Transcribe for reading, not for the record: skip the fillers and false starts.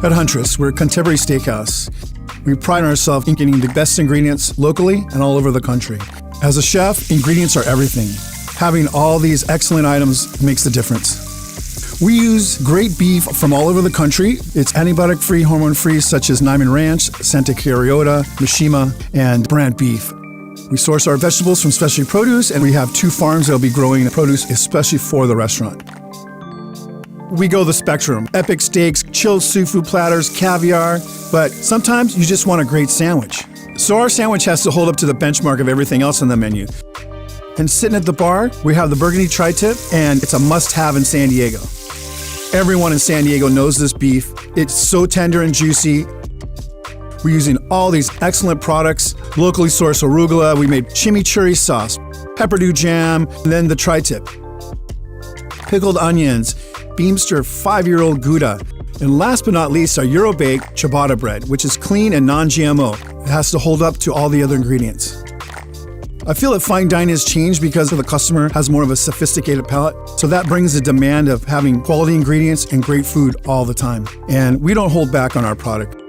At Huntress, we're a contemporary steakhouse. We pride ourselves in getting the best ingredients locally and all over the country. As a chef, ingredients are everything. Having all these excellent items makes the difference. We use great beef from all over the country. It's antibiotic-free, hormone-free, such as Niman Ranch, Santa Clarita, Mishima, and Brant beef. We source our vegetables from specialty produce, and we have 2 farms that will be growing produce especially for the restaurant. We go the spectrum: epic steaks, chilled seafood platters, caviar, but sometimes you just want a great sandwich. So our sandwich has to hold up to the benchmark of everything else on the menu. And sitting at the bar, we have the Burgundy Tri-Tip, and it's a must-have in San Diego. Everyone in San Diego knows this beef. It's so tender and juicy. We're using all these excellent products, locally sourced arugula. We made chimichurri sauce, pepperdew jam, and then the Tri-Tip. Pickled onions, Beamster 5-year-old Gouda, and last but not least, our Euro-baked ciabatta bread, which is clean and non-GMO. It has to hold up to all the other ingredients. I feel that fine dining has changed because the customer has more of a sophisticated palate, so that brings the demand of having quality ingredients and great food all the time. And we don't hold back on our product.